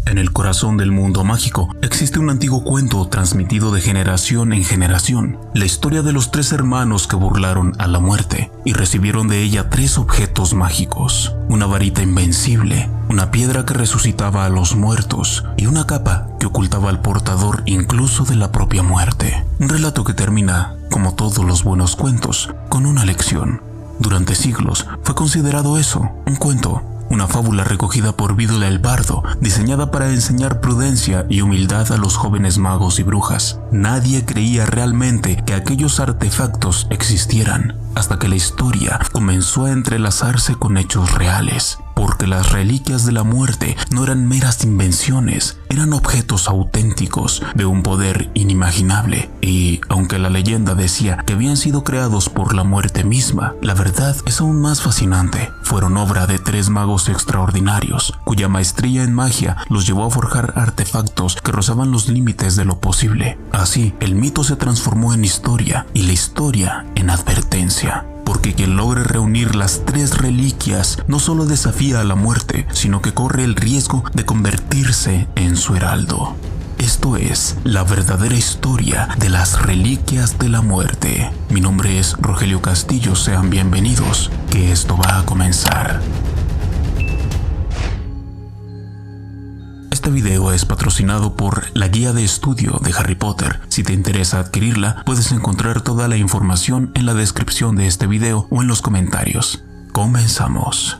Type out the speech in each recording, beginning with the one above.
En el corazón del mundo mágico existe un antiguo cuento transmitido de generación en generación, la historia de los 3 hermanos que burlaron a la muerte y recibieron de ella 3 objetos mágicos: una varita invencible, una piedra que resucitaba a los muertos y una capa que ocultaba al portador incluso de la propia muerte. Un relato que termina, como todos los buenos cuentos, con una lección. Durante siglos fue considerado eso, un cuento, una fábula recogida por Vidula el Bardo, diseñada para enseñar prudencia y humildad a los jóvenes magos y brujas. Nadie creía realmente que aquellos artefactos existieran, hasta que la historia comenzó a entrelazarse con hechos reales, porque las reliquias de la muerte no eran meras invenciones, eran objetos auténticos de un poder inimaginable. Y aunque la leyenda decía que habían sido creados por la muerte misma, la verdad es aún más fascinante. Fueron obra de 3 magos extraordinarios, cuya maestría en magia los llevó a forjar artefactos que rozaban los límites de lo posible. Así, el mito se transformó en historia y la historia en advertencia. Porque quien logre reunir las 3 reliquias no solo desafía a la muerte, sino que corre el riesgo de convertirse en su heraldo. Esto es la verdadera historia de las reliquias de la muerte. Mi nombre es Rogelio Castillo, sean bienvenidos, que esto va a comenzar. Este video es patrocinado por la guía de estudio de Harry Potter. Si te interesa adquirirla, puedes encontrar toda la información en la descripción de este video o en los comentarios. Comenzamos.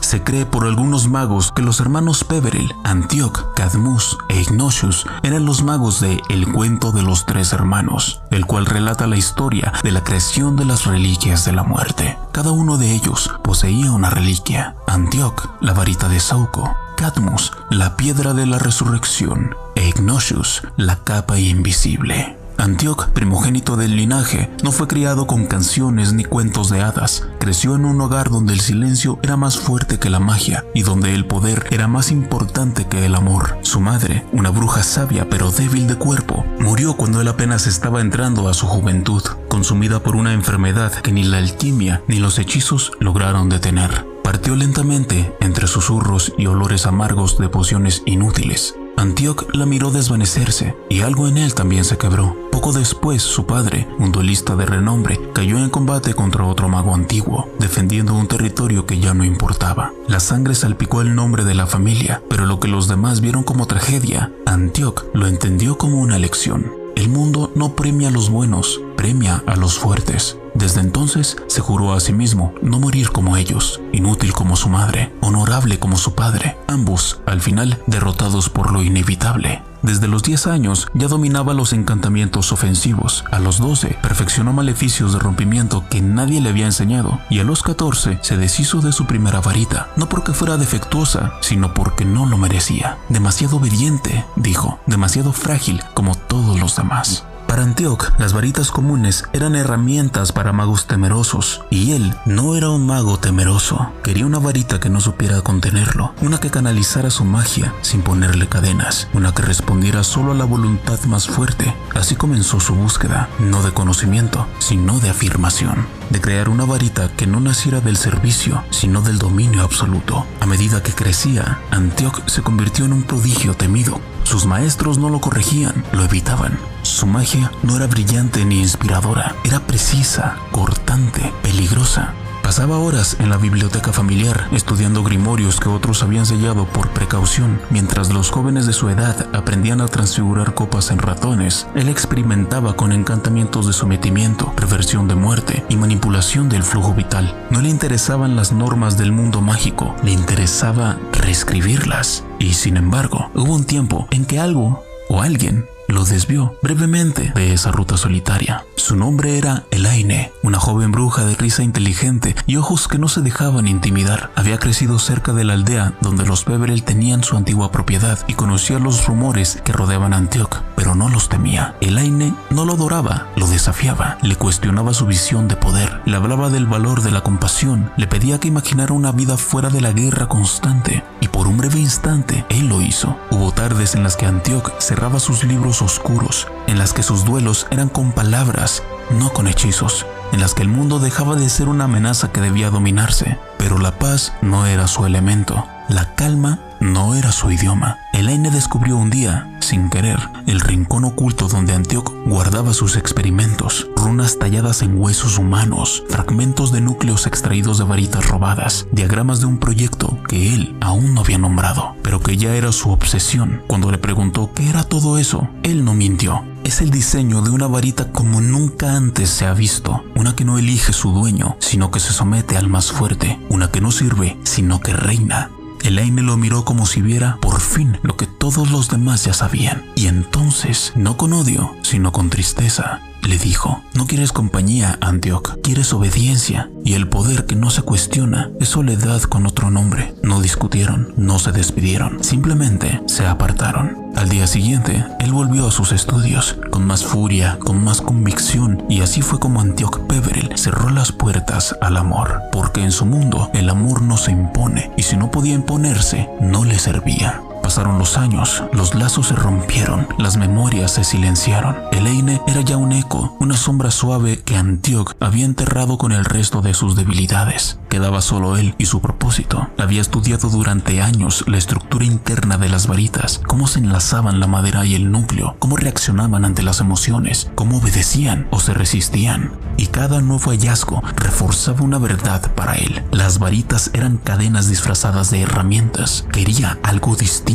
Se cree por algunos magos que los hermanos Peverell, Antioch, Cadmus e Ignatius eran los magos de El cuento de los 3 hermanos, el cual relata la historia de la creación de las reliquias de la muerte. Cada uno de ellos poseía una reliquia: Antioch, la varita de Sauco; Cadmus, la piedra de la resurrección; e Ignatius, la capa invisible. Antioch, primogénito del linaje, no fue criado con canciones ni cuentos de hadas. Creció en un hogar donde el silencio era más fuerte que la magia y donde el poder era más importante que el amor. Su madre, una bruja sabia pero débil de cuerpo, murió cuando él apenas estaba entrando a su juventud, consumida por una enfermedad que ni la alquimia ni los hechizos lograron detener. Partió lentamente entre susurros y olores amargos de pociones inútiles. Antioch la miró desvanecerse y algo en él también se quebró. Poco después, su padre, un duelista de renombre, cayó en combate contra otro mago antiguo, defendiendo un territorio que ya no importaba. La sangre salpicó el nombre de la familia, pero lo que los demás vieron como tragedia, Antioch lo entendió como una lección. El mundo no premia a los buenos, premia a los fuertes. Desde entonces se juró a sí mismo no morir como ellos, inútil como su madre, honorable como su padre, ambos al final derrotados por lo inevitable. Desde los 10 años ya dominaba los encantamientos ofensivos, a los 12 perfeccionó maleficios de rompimiento que nadie le había enseñado y a los 14 se deshizo de su primera varita, no porque fuera defectuosa, sino porque no lo merecía. Demasiado obediente, dijo, demasiado frágil como todos los demás. Para Antioch, las varitas comunes eran herramientas para magos temerosos, y él no era un mago temeroso. Quería una varita que no supiera contenerlo, una que canalizara su magia sin ponerle cadenas, una que respondiera solo a la voluntad más fuerte. Así comenzó su búsqueda, no de conocimiento, sino de afirmación, de crear una varita que no naciera del servicio, sino del dominio absoluto. A medida que crecía, Antioch se convirtió en un prodigio temido. Sus maestros no lo corregían, lo evitaban. Su magia no era brillante ni inspiradora, era precisa, cortante, peligrosa. Pasaba horas en la biblioteca familiar estudiando grimorios que otros habían sellado por precaución. Mientras los jóvenes de su edad aprendían a transfigurar copas en ratones, él experimentaba con encantamientos de sometimiento, reversión de muerte y manipulación del flujo vital. No le interesaban las normas del mundo mágico, le interesaba reescribirlas. Y sin embargo, hubo un tiempo en que algo o alguien lo desvió brevemente de esa ruta solitaria. Su nombre era Elaine, una joven bruja de risa inteligente y ojos que no se dejaban intimidar. Había crecido cerca de la aldea donde los Peverell tenían su antigua propiedad y conocía los rumores que rodeaban a Antioch, pero no los temía. Elaine no lo adoraba, lo desafiaba, le cuestionaba su visión de poder, le hablaba del valor de la compasión, le pedía que imaginara una vida fuera de la guerra constante, y por un breve instante él lo hizo. Hubo tardes en las que Antioch cerraba sus libros oscuros, en las que sus duelos eran con palabras no con hechizos, en las que el mundo dejaba de ser una amenaza que debía dominarse. Pero la paz no era su elemento, la calma no era su idioma. Elaine descubrió un día, sin querer, el rincón oculto donde Antioch guardaba sus experimentos, runas talladas en huesos humanos, fragmentos de núcleos extraídos de varitas robadas, diagramas de un proyecto que él aún no había nombrado, pero que ya era su obsesión. Cuando le preguntó qué era todo eso, él no mintió. Es el diseño de una varita como nunca antes se ha visto, una que no elige su dueño, sino que se somete al más fuerte, una que no sirve, sino que reina. Elaine lo miró como si viera por fin lo que todos los demás ya sabían. Y entonces, no con odio, sino con tristeza, le dijo: no quieres compañía, Antioch, quieres obediencia. Y el poder que no se cuestiona es soledad con otro nombre. No discutieron, no se despidieron, simplemente se apartaron. Al día siguiente, él volvió a sus estudios, con más furia, con más convicción, y así fue como Antioch Peverell cerró las puertas al amor, porque en su mundo el amor no se impone, y si no podía imponerse, no le servía. Pasaron los años, los lazos se rompieron, las memorias se silenciaron. Elaine era ya un eco, una sombra suave que Antioch había enterrado con el resto de sus debilidades. Quedaba solo él y su propósito. Había estudiado durante años la estructura interna de las varitas, cómo se enlazaban la madera y el núcleo, cómo reaccionaban ante las emociones, cómo obedecían o se resistían. Y cada nuevo hallazgo reforzaba una verdad para él. Las varitas eran cadenas disfrazadas de herramientas. Quería algo distinto.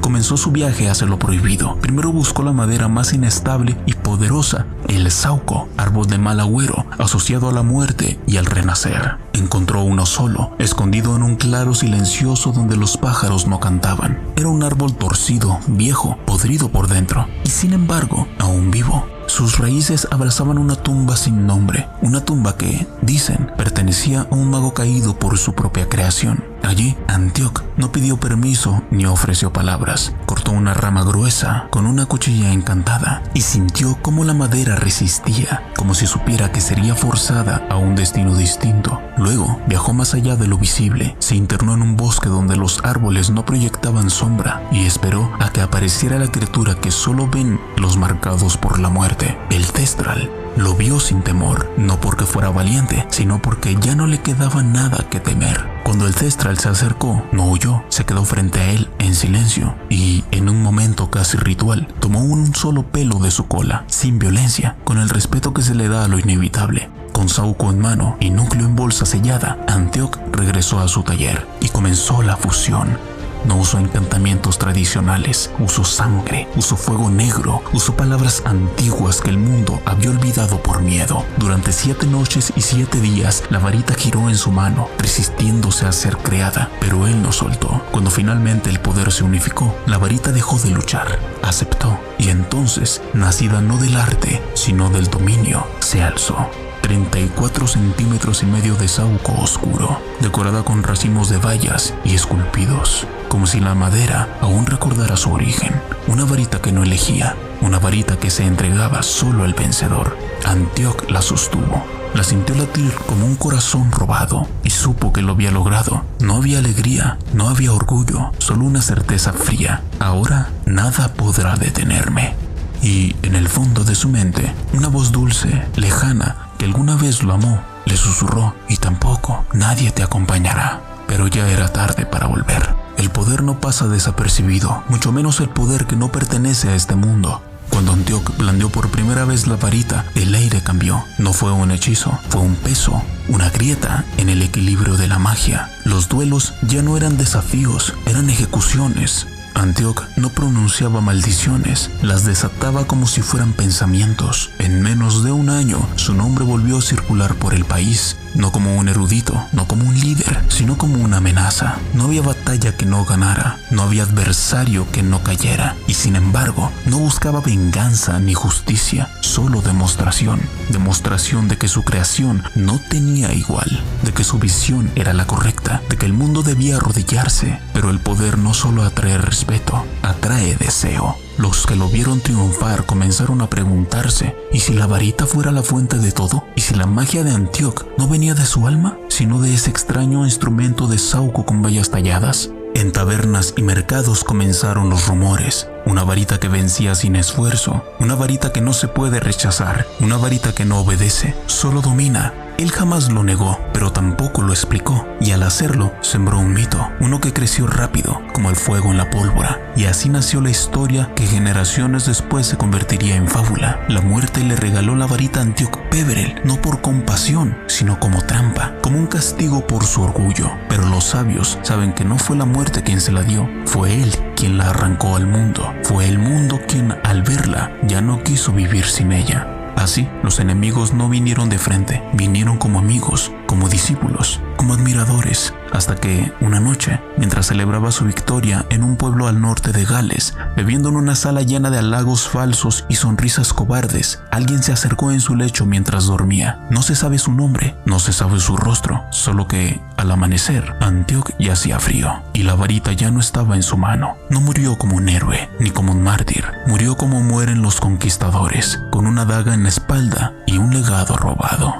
Comenzó su viaje hacia lo prohibido. Primero buscó la madera más inestable y poderosa, el sauco, árbol de mal agüero, asociado a la muerte y al renacer. Encontró uno solo, escondido en un claro silencioso donde los pájaros no cantaban. Era un árbol torcido, viejo, podrido por dentro, y sin embargo, aún vivo. Sus raíces abrazaban una tumba sin nombre, una tumba que, dicen, pertenecía a un mago caído por su propia creación. Allí, Antioch no pidió permiso ni ofreció palabras. Cortó una rama gruesa con una cuchilla encantada y sintió cómo la madera resistía, como si supiera que sería forzada a un destino distinto. Luego, viajó más allá de lo visible, se internó en un bosque donde los árboles no proyectaban sombra y esperó a que apareciera la criatura que solo ven los marcados por la muerte, el Thestral. Lo vio sin temor, no porque fuera valiente, sino porque ya no le quedaba nada que temer. Cuando el Thestral se acercó, no huyó, se quedó frente a él en silencio y, en un momento casi ritual, tomó un solo pelo de su cola, sin violencia, con el respeto que se le da a lo inevitable. Con sauco en mano y núcleo en bolsa sellada, Antioch regresó a su taller y comenzó la fusión. No usó encantamientos tradicionales, usó sangre, usó fuego negro, usó palabras antiguas que el mundo había olvidado por miedo. Durante 7 noches y 7 días, la varita giró en su mano, resistiéndose a ser creada, pero él no soltó. Cuando finalmente el poder se unificó, la varita dejó de luchar, aceptó, y entonces, nacida no del arte, sino del dominio, se alzó. 34 centímetros y medio de sauco oscuro, decorada con racimos de bayas y esculpidos, como si la madera aún recordara su origen. Una varita que no elegía, una varita que se entregaba solo al vencedor. Antioch la sostuvo, la sintió latir como un corazón robado y supo que lo había logrado. No había alegría, no había orgullo, solo una certeza fría. Ahora nada podrá detenerme. Y en el fondo de su mente, una voz dulce, lejana, que alguna vez lo amó, le susurró: y tampoco nadie te acompañará. Pero ya era tarde para volver. El poder no pasa desapercibido, mucho menos el poder que no pertenece a este mundo. Cuando Antioch blandió por primera vez la varita, el aire cambió. No fue un hechizo, fue un peso, una grieta en el equilibrio de la magia. Los duelos ya no eran desafíos, eran ejecuciones. Antioch no pronunciaba maldiciones, las desataba como si fueran pensamientos. En menos de un año, su nombre volvió a circular por el país, no como un erudito, no como un líder, sino como una amenaza. No había batalla que no ganara, no había adversario que no cayera, y sin embargo, no buscaba venganza ni justicia, solo demostración. Demostración de que su creación no tenía igual, de que su visión era la correcta, de que el mundo debía arrodillarse. Pero el poder no solo atrae respeto, atrae deseo. Los que lo vieron triunfar comenzaron a preguntarse: ¿y si la varita fuera la fuente de todo? ¿Y si la magia de Antioch no venía de su alma, sino de ese extraño instrumento de sauco con bayas talladas? En tabernas y mercados comenzaron los rumores. una varita que vencía sin esfuerzo, una varita que no se puede rechazar, una varita que no obedece, solo domina. Él jamás lo negó, pero tampoco lo explicó, y al hacerlo sembró un mito, uno que creció rápido, como el fuego en la pólvora, y así nació la historia que generaciones después se convertiría en fábula. La muerte le regaló la varita a Antíoco Peverell, no por compasión, sino como trampa, como un castigo por su orgullo. Pero los sabios saben que no fue la muerte quien se la dio, fue él quien la arrancó al mundo. Fue el mundo quien, al verla, ya no quiso vivir sin ella. Así, los enemigos no vinieron de frente, vinieron como amigos, como discípulos, como admiradores, hasta que, una noche, mientras celebraba su victoria en un pueblo al norte de Gales, bebiendo en una sala llena de halagos falsos y sonrisas cobardes, alguien se acercó en su lecho mientras dormía. No se sabe su nombre, no se sabe su rostro, solo que, al amanecer, Antíoco ya hacía frío, y la varita ya no estaba en su mano. No murió como un héroe, ni como un mártir, murió como mueren los conquistadores, con una daga en la espalda y un legado robado.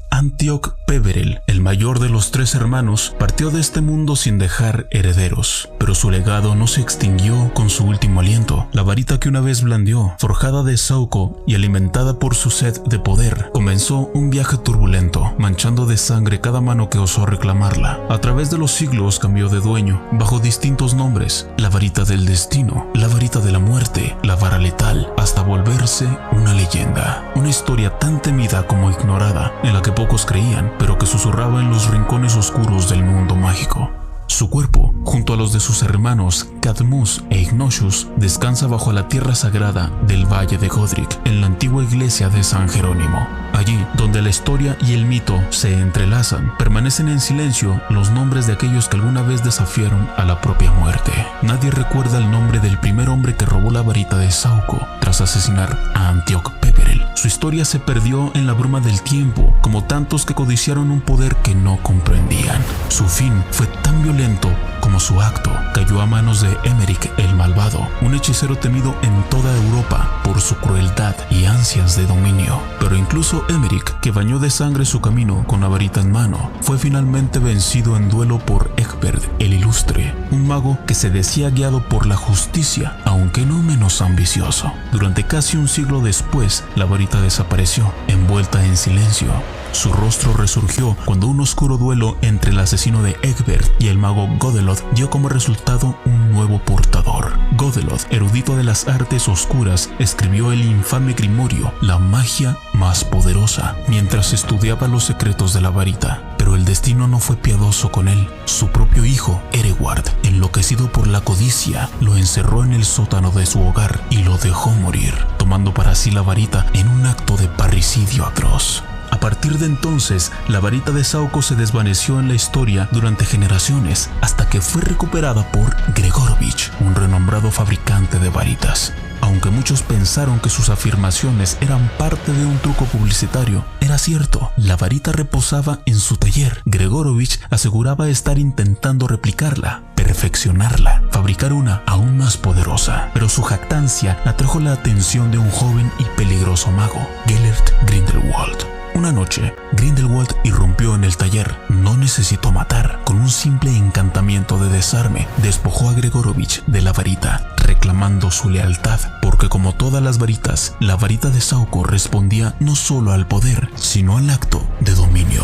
Antíoco Peverell, el mayor de los 3 hermanos, partió de este mundo sin dejar herederos, pero su legado no se extinguió con su último aliento. La varita que una vez blandió, forjada de saúco y alimentada por su sed de poder, comenzó un viaje turbulento, manchando de sangre cada mano que osó reclamarla. A través de los siglos cambió de dueño, bajo distintos nombres: la varita del destino, la varita de la muerte, la vara letal, hasta volverse una leyenda. Una historia tan temida como ignorada, en la que pocos creían, pero que susurraba en los rincones oscuros del mundo mágico. Su cuerpo, junto a los de sus hermanos Cadmus e Ignatius, descansa bajo la tierra sagrada del Valle de Godric, en la antigua iglesia de San Jerónimo. Allí, donde la historia y el mito se entrelazan, permanecen en silencio los nombres de aquellos que alguna vez desafiaron a la propia muerte. Nadie recuerda el nombre del primer hombre que robó la varita de saúco tras asesinar a Antíoco Peverell. Su historia se perdió en la bruma del tiempo, como tantos que codiciaron un poder que no comprendían. Su fin fue tan violento como su acto. Cayó a manos de Emeric el Malvado, un hechicero temido en toda Europa por su crueldad y ansias de dominio. Pero incluso Emeric, que bañó de sangre su camino con la varita en mano, fue finalmente vencido en duelo por Egbert el Ilustre, un mago que se decía guiado por la justicia, aunque no menos ambicioso. Durante casi un siglo después, la varita desapareció, envuelta en silencio. Su rostro resurgió cuando un oscuro duelo entre el asesino de Egbert y el mago Godeloth dio como resultado un nuevo portador. Godeloth, erudito de las artes oscuras, escribió el infame grimorio, la magia más poderosa, mientras estudiaba los secretos de la varita. Pero el destino no fue piadoso con él. Su propio hijo, Ereward, enloquecido por la codicia, lo encerró en el sótano de su hogar y lo dejó morir, tomando para sí la varita en un acto de parricidio atroz. A partir de entonces, la varita de saúco se desvaneció en la historia durante generaciones, hasta que fue recuperada por Gregorovich, un renombrado fabricante de varitas. Aunque muchos pensaron que sus afirmaciones eran parte de un truco publicitario, era cierto. La varita reposaba en su taller. Gregorovich aseguraba estar intentando replicarla, perfeccionarla, fabricar una aún más poderosa. Pero su jactancia atrajo la atención de un joven y peligroso mago, Gellert Grindelwald. Una noche, Grindelwald irrumpió en el taller. No necesitó matar. Con un simple encantamiento de desarme, despojó a Gregorovich de la varita, reclamando su lealtad, porque como todas las varitas, la varita de saúco respondía no solo al poder, sino al acto de dominio.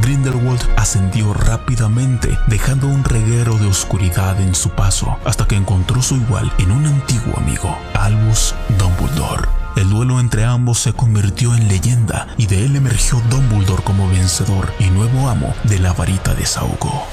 Grindelwald ascendió rápidamente, dejando un reguero de oscuridad en su paso, hasta que encontró su igual en un antiguo amigo, Albus Dumbledore. El duelo entre ambos se convirtió en leyenda y de él emergió Dumbledore como vencedor y nuevo amo de la varita de saúco.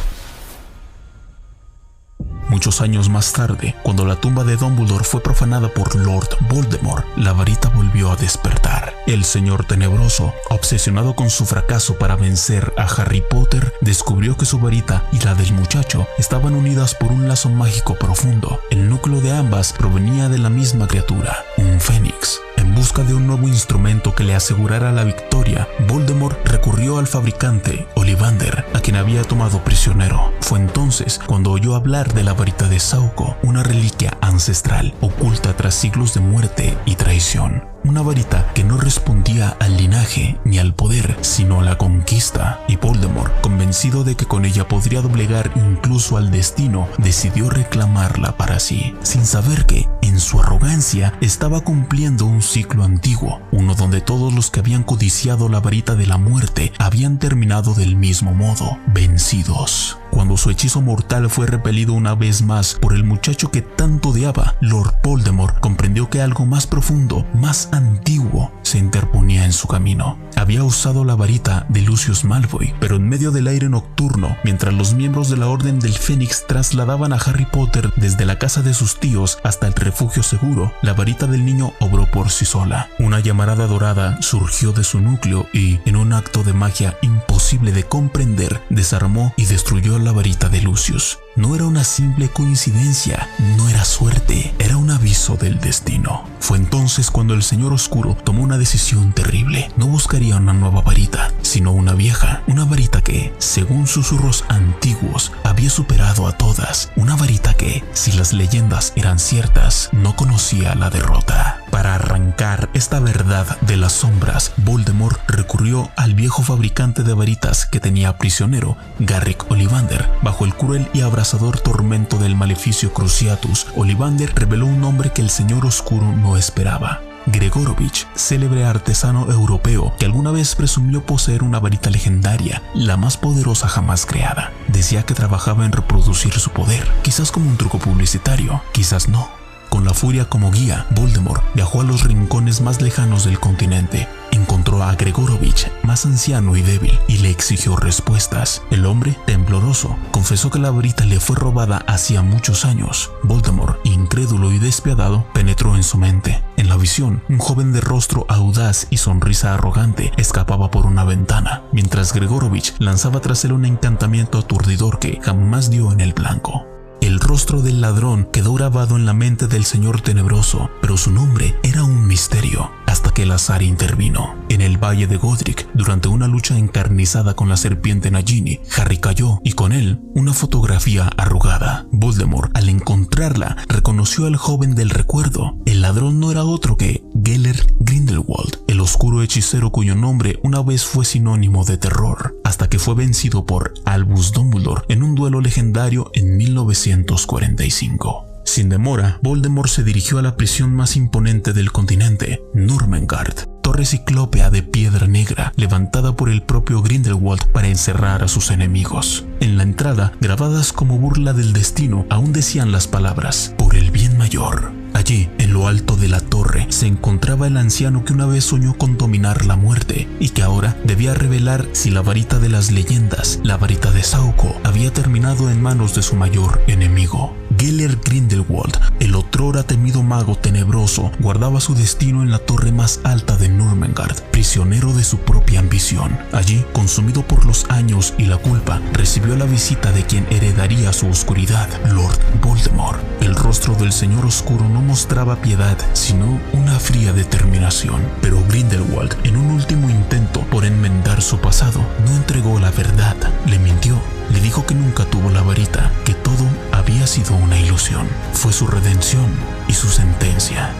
Muchos años más tarde, cuando la tumba de Dumbledore fue profanada por Lord Voldemort, la varita volvió a despertar. El Señor Tenebroso, obsesionado con su fracaso para vencer a Harry Potter, descubrió que su varita y la del muchacho estaban unidas por un lazo mágico profundo. El núcleo de ambas provenía de la misma criatura, un fénix. En busca de un nuevo instrumento que le asegurara la victoria, Voldemort recurrió al fabricante, Ollivander, a quien había tomado prisionero. Fue entonces cuando oyó hablar de la varita de saúco, una reliquia ancestral oculta tras siglos de muerte y traición. una varita que no respondía al linaje ni al poder, sino a la conquista, y Voldemort, convencido de que con ella podría doblegar incluso al destino, decidió reclamarla para sí, sin saber que, en su arrogancia, estaba cumpliendo un ciclo antiguo, uno donde todos los que habían codiciado la varita de la muerte habían terminado del mismo modo, vencidos. Cuando su hechizo mortal fue repelido una vez más por el muchacho que tanto odiaba, Lord Voldemort comprendió que algo más profundo, más antiguo, se interponía en su camino. Había usado la varita de Lucius Malfoy, pero en medio del aire nocturno, mientras los miembros de la Orden del Fénix trasladaban a Harry Potter desde la casa de sus tíos hasta el refugio seguro, la varita del niño obró por sí sola. Una llamarada dorada surgió de su núcleo y, en un acto de magia imposible de comprender, desarmó y destruyó la varita de Lucius. No era una simple coincidencia, no era suerte, era un aviso del destino. Fue entonces cuando el Señor Oscuro tomó una decisión terrible. No buscaría una nueva varita, sino una vieja, una varita que, según susurros antiguos, había superado a todas. Una varita que, si las leyendas eran ciertas, no conocía la derrota. Para arrancar esta verdad de las sombras, Voldemort recurrió al viejo fabricante de varitas que tenía prisionero, Garrick Ollivander. Bajo el cruel y abrasador tormento del maleficio Cruciatus, Ollivander reveló un nombre que el Señor Oscuro no esperaba. Gregorovich, célebre artesano europeo que alguna vez presumió poseer una varita legendaria, la más poderosa jamás creada. Decía que trabajaba en reproducir su poder, quizás como un truco publicitario, quizás no. Con la furia como guía, Voldemort viajó a los rincones más lejanos del continente. Encontró a Gregorovich, más anciano y débil, y le exigió respuestas. El hombre, tembloroso, confesó que la varita le fue robada hacía muchos años. Voldemort, incrédulo y despiadado, penetró en su mente. En la visión, un joven de rostro audaz y sonrisa arrogante escapaba por una ventana, mientras Gregorovich lanzaba tras él un encantamiento aturdidor que jamás dio en el blanco. El rostro del ladrón quedó grabado en la mente del Señor Tenebroso, pero su nombre era un misterio, hasta que el azar intervino. En el Valle de Godric, durante una lucha encarnizada con la serpiente Nagini, Harry cayó y con él una fotografía arrugada. Voldemort, al encontrarla, reconoció al joven del recuerdo. El ladrón no era otro que Gellert Grindelwald, el oscuro hechicero cuyo nombre una vez fue sinónimo de terror, hasta que fue vencido por Albus Dumbledore en un duelo legendario en 1945. Sin demora, Voldemort se dirigió a la prisión más imponente del continente, Nurmengard, torre ciclópea de piedra negra levantada por el propio Grindelwald para encerrar a sus enemigos. En la entrada, grabadas como burla del destino, aún decían las palabras "por el bien mayor". Allí, en lo alto de la torre, se encontraba el anciano que una vez soñó con dominar la muerte y que ahora debía revelar si la varita de las leyendas, la varita de Sauco, había terminado en manos de su mayor enemigo. Gellert Grindelwald, el otrora temido mago tenebroso, guardaba su destino en la torre más alta de Nurmengard, prisionero de su propia ambición. Allí, consumido por los años y la culpa, recibió la visita de quien heredaría su oscuridad, Lord Voldemort. El rostro del Señor Oscuro no mostraba piedad, sino una fría determinación. Pero Grindelwald, en un último intento por enmendar su pasado, no entregó la verdad, le mintió. Le dijo que nunca tuvo la varita, que todo había sido una ilusión. Fue su redención y su sentencia.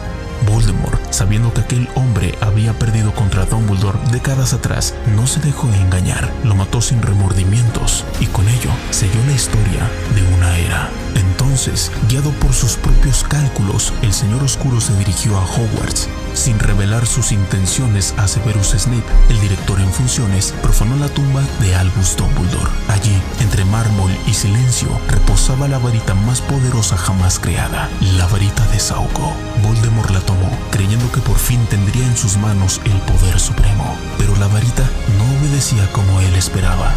Voldemort, sabiendo que aquel hombre había perdido contra Dumbledore décadas atrás, no se dejó engañar, lo mató sin remordimientos y con ello selló la historia de una era. Entonces, guiado por sus propios cálculos, el Señor Oscuro se dirigió a Hogwarts. Sin revelar sus intenciones a Severus Snape, el director en funciones, profanó la tumba de Albus Dumbledore. Allí, entre mármol y silencio, reposaba la varita más poderosa jamás creada, la varita de Sauco. Voldemort la tomó, creyendo que por fin tendría en sus manos el poder supremo, pero la varita no obedecía como él esperaba.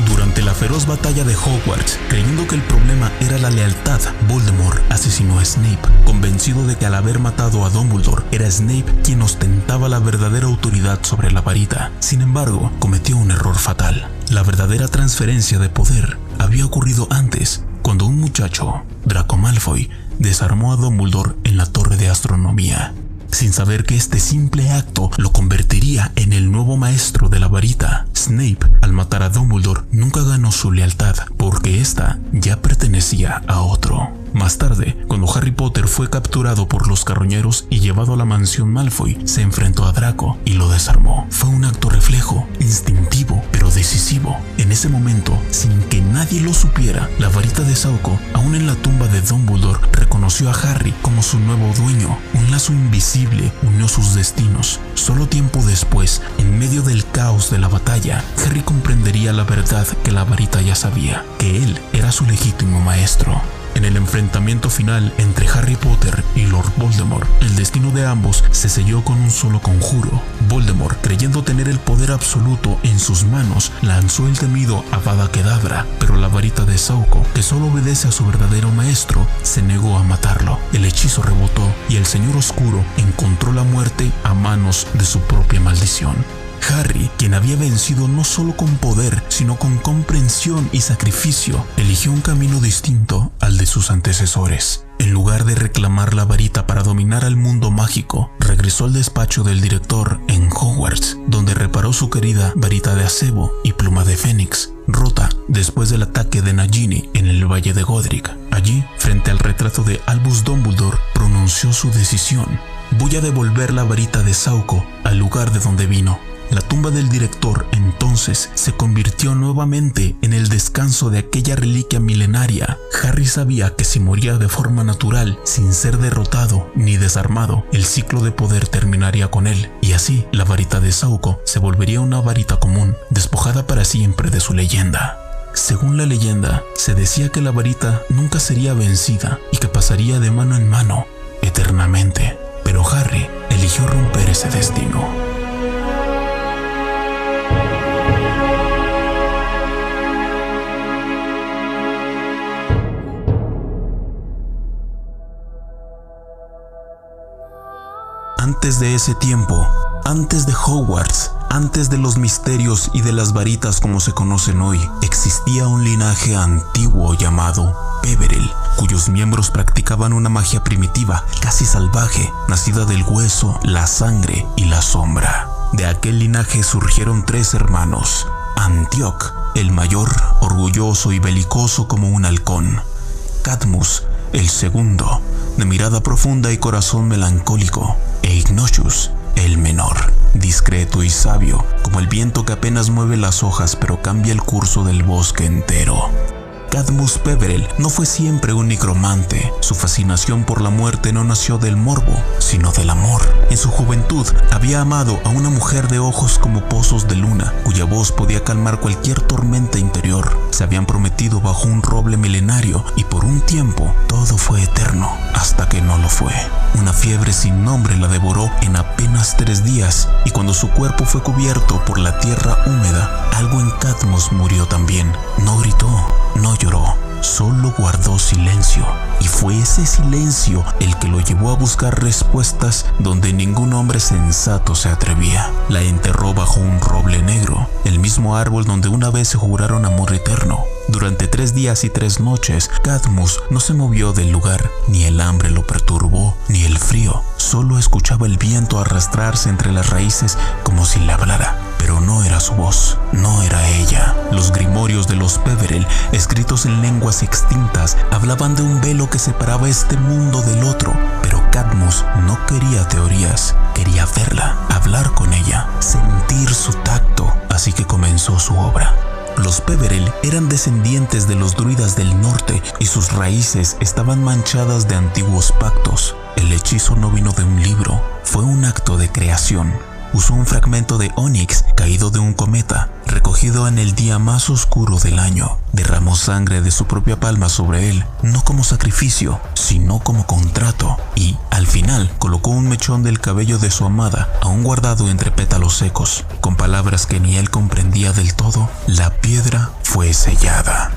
Durante la feroz batalla de Hogwarts, creyendo que el problema era la lealtad, Voldemort asesinó a Snape, convencido de que al haber matado a Dumbledore, era Snape quien ostentaba la verdadera autoridad sobre la varita. Sin embargo, cometió un error fatal. La verdadera transferencia de poder había ocurrido antes, cuando un muchacho, Draco Malfoy, desarmó a Dumbledore en la torre de astronomía. sin saber que este simple acto lo convertiría en el nuevo maestro de la varita. Snape, al matar a Dumbledore, nunca ganó su lealtad, porque esta ya pertenecía a otro. Más tarde, cuando Harry Potter fue capturado por los carroñeros y llevado a la mansión Malfoy, se enfrentó a Draco y lo desarmó. Fue un acto reflejo, instintivo, pero decisivo. En ese momento, sin que nadie lo supiera, la varita de Sauco, aún en la tumba de Dumbledore, reconoció a Harry como su nuevo dueño. Un lazo invisible unió sus destinos. Solo tiempo después, en medio del caos de la batalla, Harry comprendería la verdad que la varita ya sabía, que él era su legítimo maestro. En el enfrentamiento final entre Harry Potter y Lord Voldemort, el destino de ambos se selló con un solo conjuro. Voldemort, creyendo tener el poder absoluto en sus manos, lanzó el temido Avada Kedavra, pero la varita de Sauco, que solo obedece a su verdadero maestro, se negó a matarlo. El hechizo rebotó y el Señor Oscuro encontró la muerte a manos de su propia maldición. Harry, quien había vencido no solo con poder, sino con comprensión y sacrificio, eligió un camino distinto al de sus antecesores. En lugar de reclamar la varita para dominar al mundo mágico, regresó al despacho del director en Hogwarts, donde reparó su querida varita de acebo y pluma de fénix, rota después del ataque de Nagini en el Valle de Godric. Allí, frente al retrato de Albus Dumbledore, pronunció su decisión: voy a devolver la varita de Sauco al lugar de donde vino. La tumba del director entonces se convirtió nuevamente en el descanso de aquella reliquia milenaria. Harry sabía que si moría de forma natural, sin ser derrotado ni desarmado, el ciclo de poder terminaría con él, y así la varita de Sauco se volvería una varita común, despojada para siempre de su leyenda. Según la leyenda, se decía que la varita nunca sería vencida y que pasaría de mano en mano eternamente, pero Harry eligió romper ese destino. Antes de ese tiempo, antes de Hogwarts, antes de los misterios y de las varitas como se conocen hoy, existía un linaje antiguo llamado Peverell, cuyos miembros practicaban una magia primitiva, casi salvaje, nacida del hueso, la sangre y la sombra. De aquel linaje surgieron 3 hermanos: Antioch, el mayor, orgulloso y belicoso como un halcón; Cadmus, el segundo, de mirada profunda y corazón melancólico; e Ignatius, el menor, discreto y sabio, como el viento que apenas mueve las hojas pero cambia el curso del bosque entero. Cadmus Peverell no fue siempre un necromante. Su fascinación por la muerte no nació del morbo, sino del amor. En su juventud había amado a una mujer de ojos como pozos de luna, cuya voz podía calmar cualquier tormenta interior. Se habían prometido bajo un roble milenario y por un tiempo todo fue eterno, hasta que no lo fue. Una fiebre sin nombre la devoró en apenas 3 días, y cuando su cuerpo fue cubierto por la tierra húmeda, algo en Cadmus murió también. No gritó, no lloró, solo guardó silencio, y fue ese silencio el que lo llevó a buscar respuestas donde ningún hombre sensato se atrevía. La enterró bajo un roble negro, el mismo árbol donde una vez se juraron amor eterno. Durante 3 días y 3 noches, Cadmus no se movió del lugar, ni el hambre lo perturbó, ni el frío. Solo escuchaba el viento arrastrarse entre las raíces como si le hablara. Pero no era su voz, no era ella. Los grimorios de los Peverell, escritos en lenguas extintas, hablaban de un velo que separaba este mundo del otro. Pero Cadmus no quería teorías, quería verla, hablar con ella, sentir su tacto. Así que comenzó su obra. Los Peverell eran descendientes de los druidas del norte y sus raíces estaban manchadas de antiguos pactos. El hechizo no vino de un libro, fue un acto de creación. Usó un fragmento de ónix caído de un cometa, recogido en el día más oscuro del año. Derramó sangre de su propia palma sobre él, no como sacrificio, sino como contrato. Y, al final, colocó un mechón del cabello de su amada, aún guardado entre pétalos secos. Con palabras que ni él comprendía del todo, la piedra fue sellada.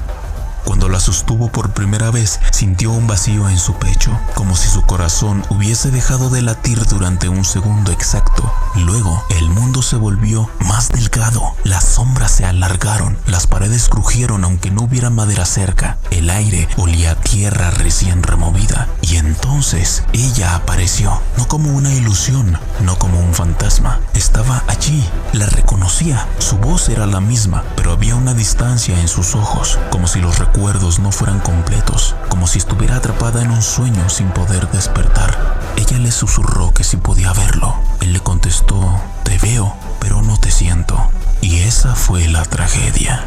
Cuando la sostuvo por primera vez, sintió un vacío en su pecho, como si su corazón hubiese dejado de latir durante un segundo exacto. Luego, el mundo se volvió más delgado, las sombras se alargaron, las paredes crujieron aunque no hubiera madera cerca, el aire olía a tierra recién removida, y en Entonces ella apareció, no como una ilusión, no como un fantasma. Estaba allí, la reconocía. Su voz era la misma, pero había una distancia en sus ojos, como si los recuerdos no fueran completos, como si estuviera atrapada en un sueño sin poder despertar. Ella le susurró que si podía verlo. Él le contestó: te veo, pero no te siento. Y esa fue la tragedia.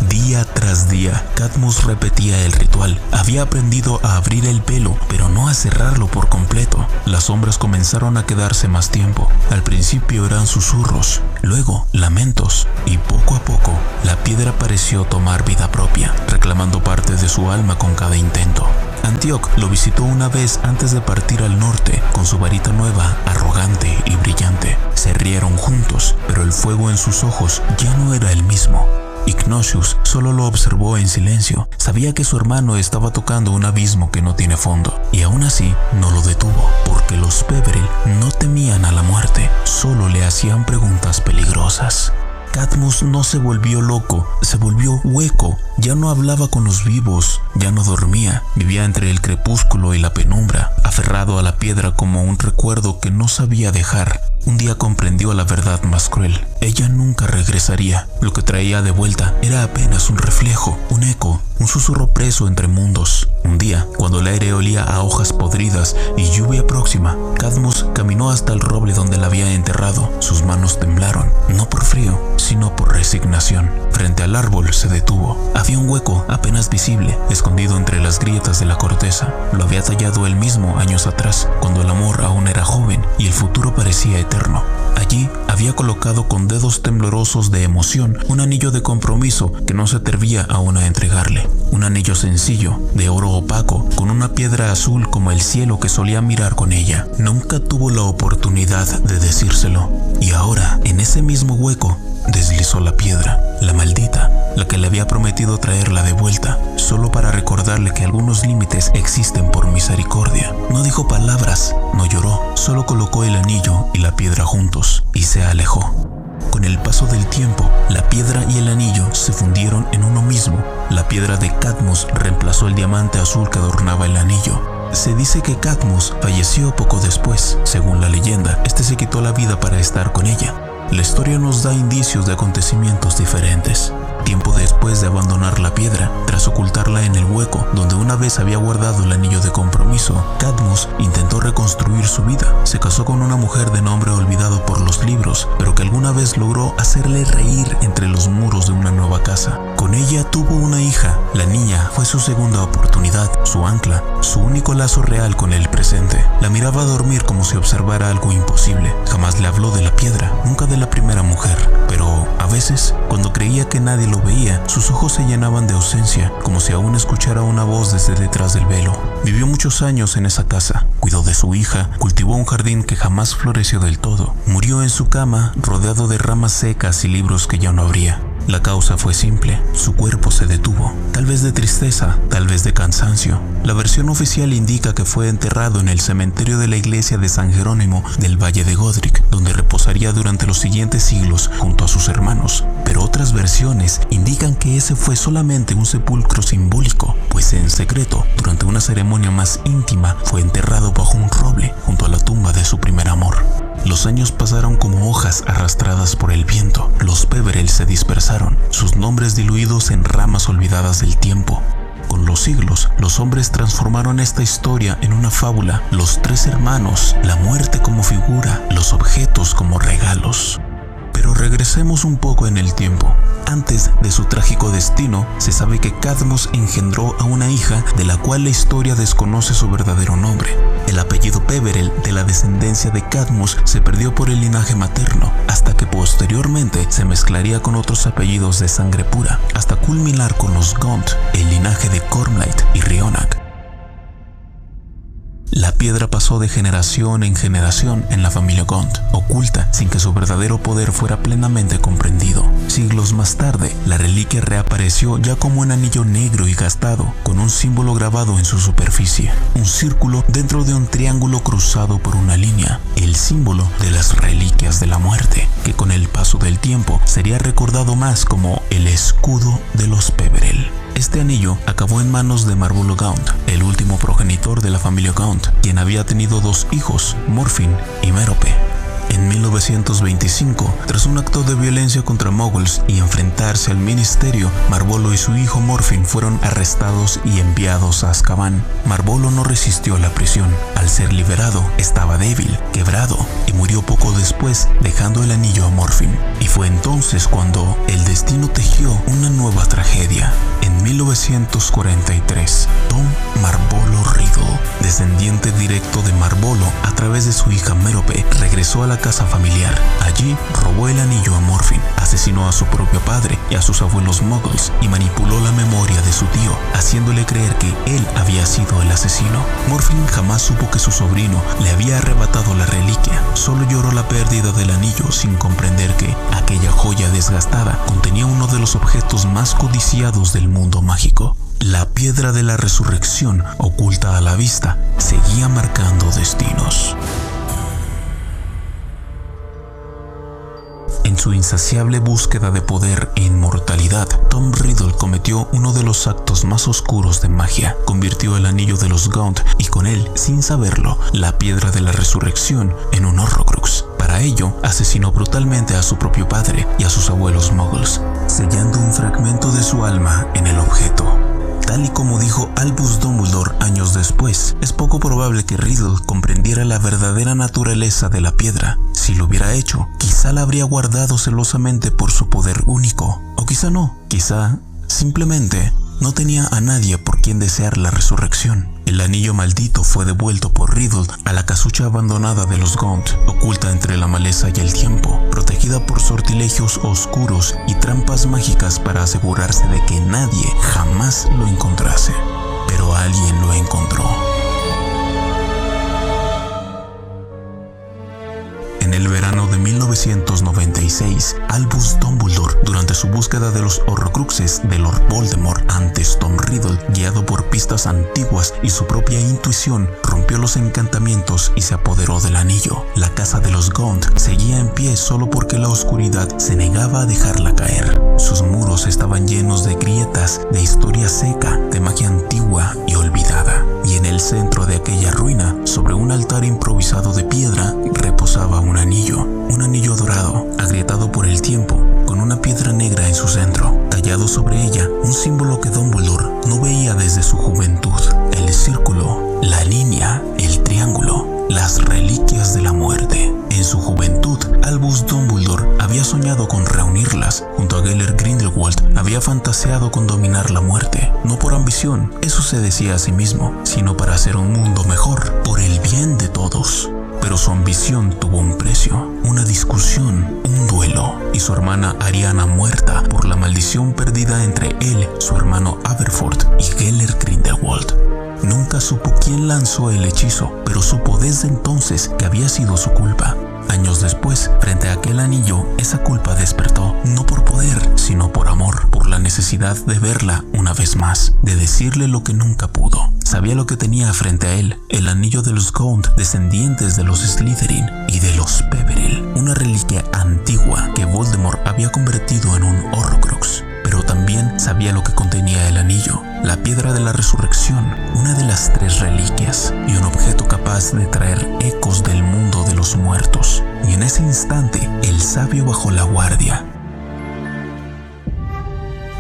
Día tras día, Cadmus repetía el ritual. Había aprendido a abrir el velo, pero no a cerrarlo por completo. Las sombras comenzaron a quedarse más tiempo. Al principio eran susurros, luego lamentos, y poco a poco la piedra pareció tomar vida propia, reclamando parte de su alma con cada intento. Antíoco lo visitó una vez antes de partir al norte, con su varita nueva, arrogante y brillante. Se rieron juntos, pero el fuego en sus ojos ya no era el mismo. Ignatius solo lo observó en silencio. Sabía que su hermano estaba tocando un abismo que no tiene fondo, y aún así no lo detuvo, porque los Peverell no temían a la muerte, solo le hacían preguntas peligrosas. Cadmus no se volvió loco, se volvió hueco. Ya no hablaba con los vivos, ya no dormía. Vivía entre el crepúsculo y la penumbra, aferrado a la piedra como un recuerdo que no sabía dejar. Un día comprendió la verdad más cruel. Ella nunca regresaría. Lo que traía de vuelta era apenas un reflejo, un eco, un susurro preso entre mundos. Un día, cuando el aire olía a hojas podridas y lluvia próxima, Cadmus caminó hasta el roble donde la había enterrado. Sus manos temblaron, no por frío, sino por resignación. Frente al árbol se detuvo. Había un hueco apenas visible, escondido entre las grietas de la corteza. Lo había tallado él mismo años atrás, cuando el amor aún era joven y el futuro parecía eterno. Allí había colocado con dedos temblorosos de emoción un anillo de compromiso que no se atrevía aún a entregarle. Un anillo sencillo, de oro opaco, con una piedra azul como el cielo que solía mirar con ella. Nunca tuvo la oportunidad de decírselo, y ahora, en ese mismo hueco, deslizó la piedra, la maldita, la que le había prometido traerla de vuelta, solo para recordarle que algunos límites existen por misericordia. No dijo palabras, no lloró, solo colocó el anillo y la piedra juntos y se alejó. Con el paso del tiempo, la piedra y el anillo se fundieron en uno mismo. La piedra de Cadmus reemplazó el diamante azul que adornaba el anillo. Se dice que Cadmus falleció poco después. Según la leyenda, este se quitó la vida para estar con ella. La historia nos da indicios de acontecimientos diferentes. Tiempo después de abandonar la piedra, tras ocultarla en el hueco donde una vez había guardado el anillo de compromiso, Cadmus intentó reconstruir su vida. Se casó con una mujer de nombre olvidado por los libros, pero que alguna vez logró hacerle reír entre los muros de una nueva casa. Con ella tuvo una hija. La niña fue su segunda oportunidad, su ancla, su único lazo real con el presente. La miraba dormir como si observara algo imposible. Jamás le habló de la piedra, nunca de la primera mujer, pero a veces, cuando creía que nadie lo veía, sus ojos se llenaban de ausencia, como si aún escuchara una voz desde detrás del velo. Vivió muchos años en esa casa, cuidó de su hija, cultivó un jardín que jamás floreció del todo. Murió en su cama, rodeado de ramas secas y libros que ya no abría. La causa fue simple, su cuerpo se detuvo, tal vez de tristeza, tal vez de cansancio. La versión oficial indica que fue enterrado en el cementerio de la iglesia de San Jerónimo del Valle de Godric, donde reposaría durante los siguientes siglos junto a sus hermanos. Pero otras versiones indican que ese fue solamente un sepulcro simbólico, pues en secreto, durante una ceremonia más íntima, fue enterrado bajo un roble junto a la tumba de su primer amor. Los años pasaron como hojas arrastradas por el viento. Los Peverell se dispersaron, sus nombres diluidos en ramas olvidadas del tiempo. Con los siglos, los hombres transformaron esta historia en una fábula. Los tres hermanos, la muerte como figura, los objetos como regalos. Pero regresemos un poco en el tiempo. Antes de su trágico destino, se sabe que Cadmus engendró a una hija de la cual la historia desconoce su verdadero nombre. El apellido Peverell de la descendencia de Cadmus se perdió por el linaje materno, hasta que posteriormente se mezclaría con otros apellidos de sangre pura, hasta culminar con los Gaunt, el linaje de Cormlait y Rionach. La piedra pasó de generación en generación en la familia Gaunt, oculta sin que su verdadero poder fuera plenamente comprendido. Siglos más tarde, la reliquia reapareció ya como un anillo negro y gastado, con un símbolo grabado en su superficie. Un círculo dentro de un triángulo cruzado por una línea, el símbolo de las reliquias de la muerte, que con el paso del tiempo sería recordado más como el escudo de los Peverell. Este anillo acabó en manos de Marvolo Gaunt, el último progenitor de la familia Gaunt, quien había tenido 2 hijos, Morfinn y Mérope. En 1925, tras un acto de violencia contra moguls y enfrentarse al ministerio, Marvolo y su hijo Morfinn fueron arrestados y enviados a Azkaban. Marvolo no resistió la prisión. Al ser liberado, estaba débil, quebrado y murió poco después, dejando el anillo a Morfinn. Y fue entonces cuando el destino tejió una nueva tragedia. En 1943, Tom Marvolo Riddle, descendiente directo de Marvolo a través de su hija Mérope, regresó a la casa familiar. Allí robó el anillo a Morfinn, asesinó a su propio padre y a sus abuelos muggles y manipuló la memoria de su tío, haciéndole creer que él había sido el asesino. Morfinn jamás supo que su sobrino le había arrebatado la reliquia. Solo lloró la pérdida del anillo sin comprender que aquella joya desgastada contenía uno de los objetos más codiciados del mundo mágico. La piedra de la resurrección, oculta a la vista, seguía marcando destinos. En su insaciable búsqueda de poder e inmortalidad, Tom Riddle cometió uno de los actos más oscuros de magia. Convirtió el anillo de los Gaunt y con él, sin saberlo, la piedra de la resurrección en un Horrocrux. Para ello, asesinó brutalmente a su propio padre y a sus abuelos muggles, sellando un fragmento de su alma en el objeto. Tal y como dijo Albus Dumbledore años después, es poco probable que Riddle comprendiera la verdadera naturaleza de la piedra. Si lo hubiera hecho, quizá la habría guardado celosamente por su poder único. O quizá no, quizá simplemente no tenía a nadie por quien desear la resurrección. El anillo maldito fue devuelto por Riddle a la casucha abandonada de los Gaunt, oculta entre la maleza y el tiempo, protegida por sortilegios oscuros y trampas mágicas para asegurarse de que nadie jamás lo encontrase. Pero alguien lo encontró. En el verano de 1996, Albus Dumbledore, durante su búsqueda de los Horrocruxes de Lord Voldemort antes Tom Riddle, guiado por pistas antiguas y su propia intuición, rompió los encantamientos y se apoderó del anillo. La casa de los Gaunt seguía en pie solo porque la oscuridad se negaba a dejarla caer. Sus muros estaban llenos de grietas, de historia seca, de magia antigua y olvidada. Y en el centro de aquella ruina, sobre un altar improvisado de piedra, reposaba un anillo dorado, agrietado por el tiempo, con una piedra negra en su centro. Tallado sobre ella, un símbolo que Dumbledore no veía desde su juventud: el círculo, la línea, el triángulo, las reliquias de la muerte. En su juventud, Albus Dumbledore había soñado con reunirlas. Junto a Gellert Grindelwald había fantaseado con dominar la muerte, no por ambición, eso se decía a sí mismo, sino para hacer un mundo mejor, por el bien de todos. Pero su ambición tuvo un precio, una discusión, un duelo, y su hermana Ariana muerta por la maldición perdida entre él, su hermano Aberforth y Gellert Grindelwald. Nunca supo quién lanzó el hechizo, pero supo desde entonces que había sido su culpa. Años después, frente a aquel anillo, esa culpa despertó, no por poder, sino por amor, por la necesidad de verla una vez más, de decirle lo que nunca pudo. Sabía lo que tenía frente a él: el anillo de los Gaunt, descendientes de los Slytherin y de los Peverell, una reliquia antigua que Voldemort había convertido en un Horrocrux. Pero también sabía lo que contenía el anillo: la piedra de la resurrección, una de las 3 reliquias, y un objeto capaz de traer ecos del mundo de los muertos. Y en ese instante, el sabio bajó la guardia.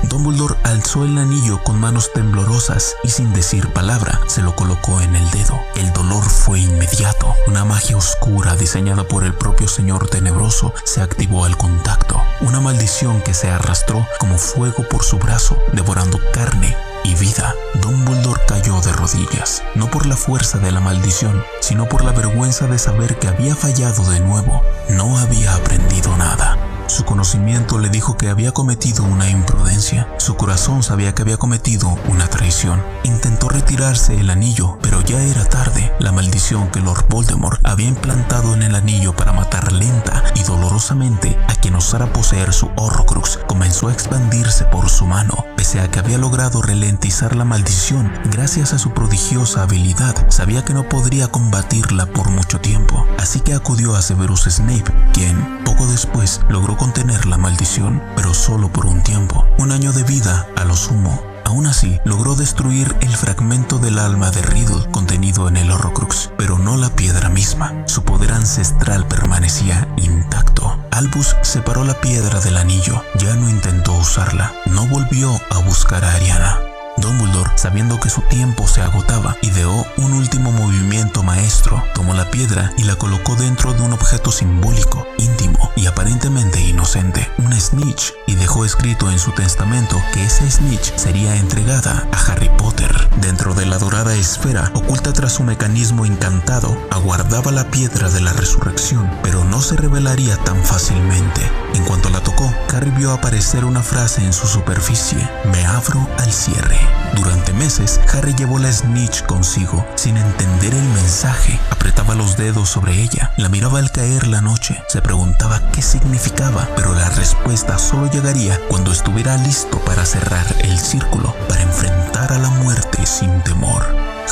Dumbledore alzó el anillo con manos temblorosas y sin decir palabra se lo colocó en el dedo. El dolor fue inmediato. Una magia oscura diseñada por el propio Señor Tenebroso se activó al contacto. Una maldición que se arrastró como fuego por su brazo, devorando carne y vida. Dumbledore cayó de rodillas, no por la fuerza de la maldición, sino por la vergüenza de saber que había fallado de nuevo. No había aprendido nada. Su conocimiento le dijo que había cometido una imprudencia. Su corazón sabía que había cometido una traición. Intentó retirarse el anillo, pero ya era tarde. La maldición que Lord Voldemort había implantado en el anillo para matar lenta y dolorosamente a quien osara poseer su Horrocrux comenzó a expandirse por su mano. Pese a que había logrado ralentizar la maldición gracias a su prodigiosa habilidad, sabía que no podría combatirla por mucho tiempo. Así que acudió a Severus Snape, quien poco después logró contener la maldición, pero solo por un tiempo. Un año de vida, a lo sumo. Aún así, logró destruir el fragmento del alma de Riddle contenido en el Horrocrux, pero no la piedra misma. Su poder ancestral permanecía intacto. Albus separó la piedra del anillo. Ya no intentó usarla. No volvió a buscar a Ariana. Dumbledore, sabiendo que su tiempo se agotaba, ideó un último movimiento maestro. Tomó la piedra y la colocó dentro de un objeto simbólico, íntimo y aparentemente inocente, una snitch, y dejó escrito en su testamento que esa snitch sería entregada a Harry Potter. Dentro de la dorada esfera, oculta tras un mecanismo encantado, aguardaba la piedra de la resurrección, pero no se revelaría tan fácilmente. En cuanto la tocó, Harry vio aparecer una frase en su superficie: "Me abro al cierre". Durante meses, Harry llevó la snitch consigo, sin entender el mensaje. Apretaba los dedos sobre ella, la miraba al caer la noche, se preguntaba qué significaba, pero la respuesta solo llegaría cuando estuviera listo para cerrar el círculo, para enfrentar a la muerte sin temor.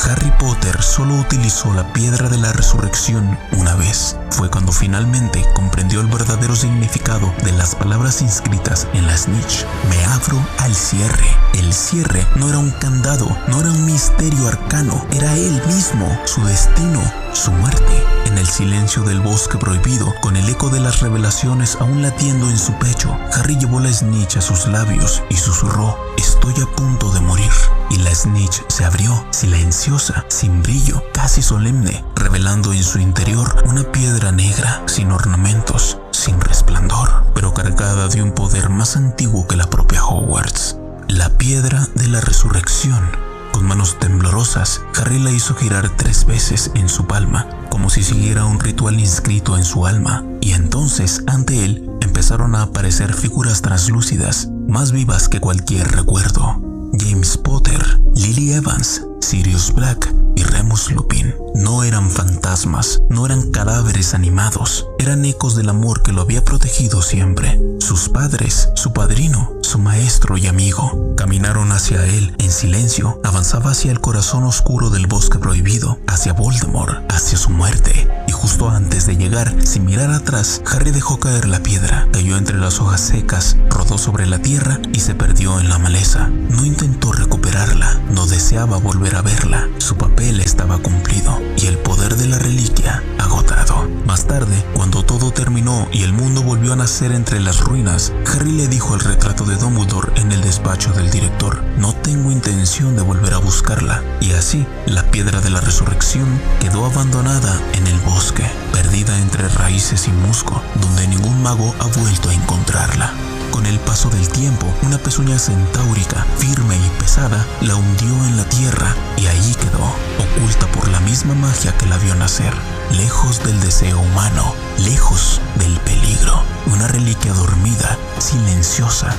Harry Potter solo utilizó la piedra de la resurrección una vez. Fue cuando finalmente comprendió el verdadero significado de las palabras inscritas en la snitch: "Me abro al cierre". El cierre no era un candado, no era un misterio arcano, era él mismo, su destino, su muerte. En el silencio del bosque prohibido, con el eco de las revelaciones aún latiendo en su pecho, Harry llevó la snitch a sus labios y susurró: "Estoy a punto de morir". Y la snitch se abrió, silenciosa, sin brillo, casi solemne, revelando en su interior una piedra negra, sin ornamentos, sin resplandor, pero cargada de un poder más antiguo que la propia Hogwarts. La piedra de la resurrección. Con manos temblorosas, Harry la hizo girar 3 veces en su palma, como si siguiera un ritual inscrito en su alma, y entonces ante él empezaron a aparecer figuras translúcidas, más vivas que cualquier recuerdo. James Potter, Lily Evans, Sirius Black y Remus Lupin. No eran fantasmas, no eran cadáveres animados, eran ecos del amor que lo había protegido siempre. Sus padres, su padrino, su maestro y amigo. Caminaron hacia él en silencio, avanzaba hacia el corazón oscuro del bosque prohibido, hacia Voldemort, hacia su muerte. Y justo antes de llegar, sin mirar atrás, Harry dejó caer la piedra, cayó entre las hojas secas, rodó sobre la tierra y se perdió en la maleza. No intentó recuperarla, no deseaba volver a verla. Su papel estaba cumplido y el poder de la reliquia agotado. Más tarde, cuando todo terminó y el mundo volvió a nacer entre las ruinas, Harry le dijo al retrato de Dumbledore en el despacho del director: "No tengo intención de volver a buscarla". Y así, la piedra de la resurrección quedó abandonada en el bosque, perdida entre raíces y musgo, donde ningún mago ha vuelto a encontrarla. Con el paso del tiempo, una pezuña centaúrica, firme y pesada, la hundió en la tierra y allí quedó, oculta por la misma magia que la vio nacer, lejos del deseo humano, lejos del peligro. Una reliquia dormida, silenciosa,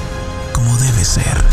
como debe ser.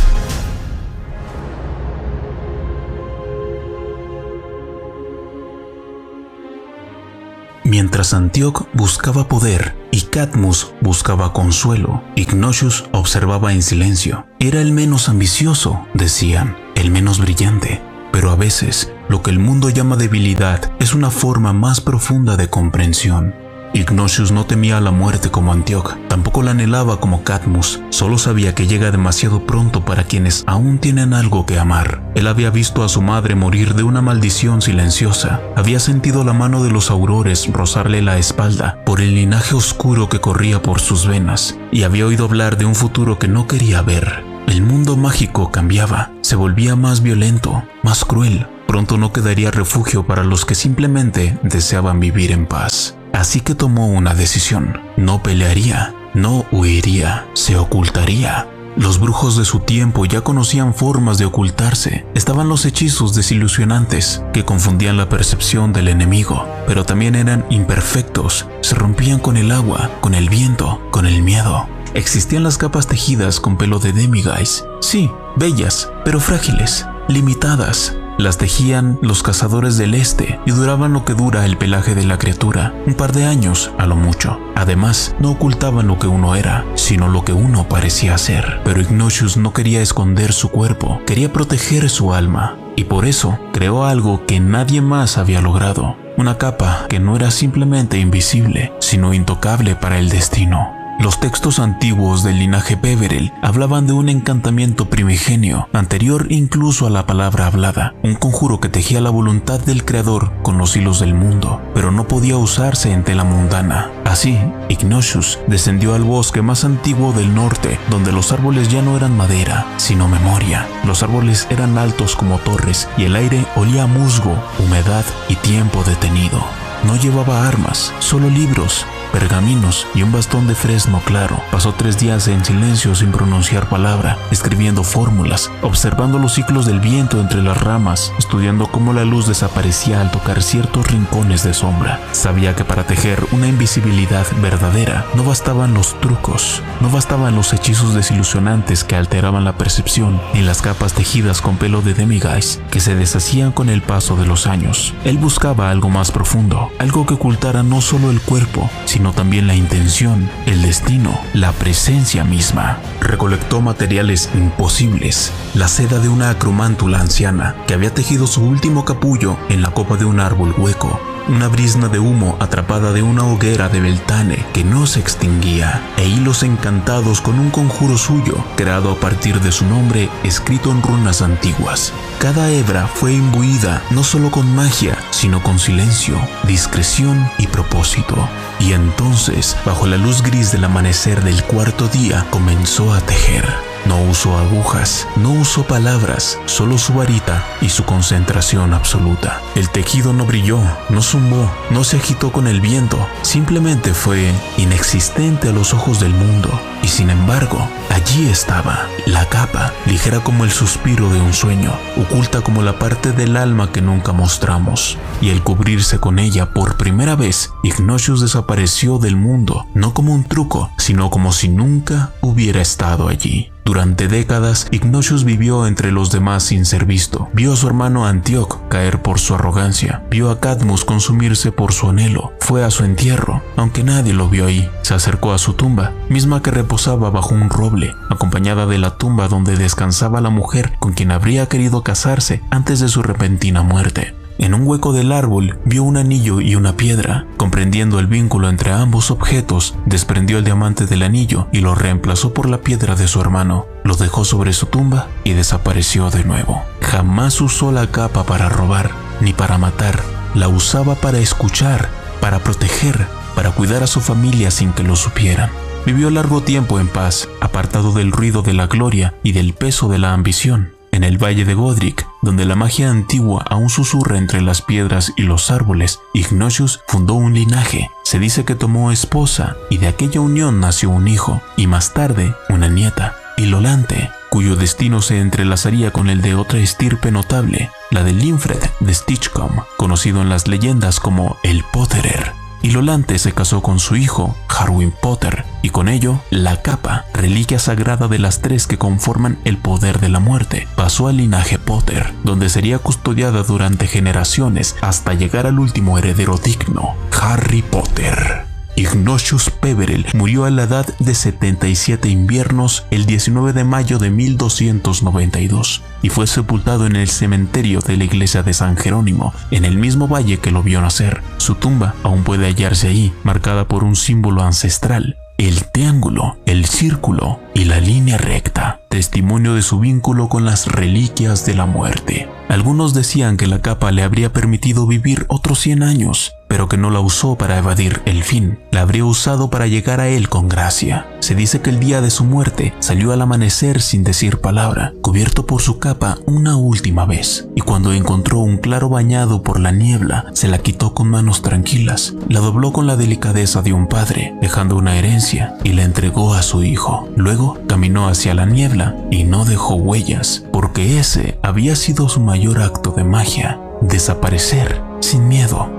Mientras Antioch buscaba poder y Cadmus buscaba consuelo, Ignatius observaba en silencio. Era el menos ambicioso, decían, el menos brillante. Pero a veces, lo que el mundo llama debilidad es una forma más profunda de comprensión. Ignatius no temía la muerte como Antioch, tampoco la anhelaba como Cadmus, solo sabía que llega demasiado pronto para quienes aún tienen algo que amar. Él había visto a su madre morir de una maldición silenciosa, había sentido la mano de los aurores rozarle la espalda por el linaje oscuro que corría por sus venas, y había oído hablar de un futuro que no quería ver. El mundo mágico cambiaba, se volvía más violento, más cruel. Pronto no quedaría refugio para los que simplemente deseaban vivir en paz. Así que tomó una decisión. No pelearía, no huiría, se ocultaría. Los brujos de su tiempo ya conocían formas de ocultarse. Estaban los hechizos desilusionantes que confundían la percepción del enemigo, pero también eran imperfectos, se rompían con el agua, con el viento, con el miedo. Existían las capas tejidas con pelo de demiguise. Sí, bellas, pero frágiles, limitadas. Las tejían los cazadores del este y duraban lo que dura el pelaje de la criatura, un par de años a lo mucho. Además, no ocultaban lo que uno era, sino lo que uno parecía ser. Pero Ignatius no quería esconder su cuerpo, quería proteger su alma. Y por eso creó algo que nadie más había logrado. Una capa que no era simplemente invisible, sino intocable para el destino. Los textos antiguos del linaje Peverell hablaban de un encantamiento primigenio, anterior incluso a la palabra hablada, un conjuro que tejía la voluntad del creador con los hilos del mundo, pero no podía usarse en tela mundana. Así, Ignatius descendió al bosque más antiguo del norte, donde los árboles ya no eran madera, sino memoria. Los árboles eran altos como torres y el aire olía a musgo, humedad y tiempo detenido. No llevaba armas, solo libros, pergaminos y un bastón de fresno claro. Pasó 3 días en silencio sin pronunciar palabra, escribiendo fórmulas, observando los ciclos del viento entre las ramas, estudiando cómo la luz desaparecía al tocar ciertos rincones de sombra. Sabía que para tejer una invisibilidad verdadera no bastaban los trucos, no bastaban los hechizos desilusionantes que alteraban la percepción, ni las capas tejidas con pelo de demiguise que se deshacían con el paso de los años. Él buscaba algo más profundo, algo que ocultara no solo el cuerpo, sino también la intención, el destino, la presencia misma. Recolectó materiales imposibles, la seda de una acromántula anciana que había tejido su último capullo en la copa de un árbol hueco, una brizna de humo atrapada de una hoguera de Beltane que no se extinguía, e hilos encantados con un conjuro suyo, creado a partir de su nombre escrito en runas antiguas. Cada hebra fue imbuida no solo con magia, sino con silencio, discreción y propósito. Y entonces, bajo la luz gris del amanecer del 4.º día, comenzó a tejer. No usó agujas, no usó palabras, solo su varita y su concentración absoluta. El tejido no brilló, no zumbó, no se agitó con el viento, simplemente fue inexistente a los ojos del mundo. Y sin embargo, allí estaba, la capa, ligera como el suspiro de un sueño, oculta como la parte del alma que nunca mostramos. Y al cubrirse con ella por primera vez, Ignatius desapareció del mundo, no como un truco, sino como si nunca hubiera estado allí. Durante décadas, Ignatius vivió entre los demás sin ser visto. Vio a su hermano Antioch caer por su arrogancia. Vio a Cadmus consumirse por su anhelo. Fue a su entierro, aunque nadie lo vio ahí. Se acercó a su tumba, misma que reposaba bajo un roble, acompañada de la tumba donde descansaba la mujer con quien habría querido casarse antes de su repentina muerte. En un hueco del árbol vio un anillo y una piedra. Comprendiendo el vínculo entre ambos objetos, desprendió el diamante del anillo y lo reemplazó por la piedra de su hermano. Lo dejó sobre su tumba y desapareció de nuevo. Jamás usó la capa para robar, ni para matar. La usaba para escuchar, para proteger, para cuidar a su familia sin que lo supieran. Vivió largo tiempo en paz, apartado del ruido de la gloria y del peso de la ambición. En el valle de Godric, donde la magia antigua aún susurra entre las piedras y los árboles, Ignatius fundó un linaje. Se dice que tomó esposa y de aquella unión nació un hijo y más tarde una nieta, Ilolante, cuyo destino se entrelazaría con el de otra estirpe notable, la de Linfred de Stikchcombe, conocido en las leyendas como el Potterer. Ilolante se casó con su hijo, Harwin Potter, y con ello, la capa, reliquia sagrada de las 3 que conforman el poder de la muerte, pasó al linaje Potter, donde sería custodiada durante generaciones hasta llegar al último heredero digno, Harry Potter. Ignatius Peverell murió a la edad de 77 inviernos el 19 de mayo de 1292 y fue sepultado en el cementerio de la iglesia de San Jerónimo, en el mismo valle que lo vio nacer. Su tumba aún puede hallarse ahí, marcada por un símbolo ancestral: el triángulo, el círculo y la línea recta, testimonio de su vínculo con las reliquias de la muerte. Algunos decían que la capa le habría permitido vivir otros 100 años, pero que no la usó para evadir el fin, la habría usado para llegar a él con gracia. Se dice que el día de su muerte salió al amanecer sin decir palabra, cubierto por su capa una última vez, y cuando encontró un claro bañado por la niebla, se la quitó con manos tranquilas, la dobló con la delicadeza de un padre, dejando una herencia, y la entregó a su hijo. Luego caminó hacia la niebla y no dejó huellas, porque ese había sido su mayor acto de magia: desaparecer sin miedo.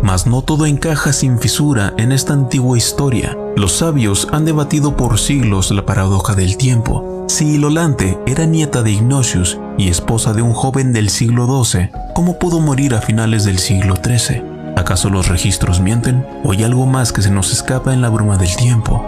Mas no todo encaja sin fisura en esta antigua historia. Los sabios han debatido por siglos la paradoja del tiempo. Si Ilolante era nieta de Ignatius y esposa de un joven del siglo XII, ¿cómo pudo morir a finales del siglo XIII? ¿Acaso los registros mienten? ¿O hay algo más que se nos escapa en la bruma del tiempo?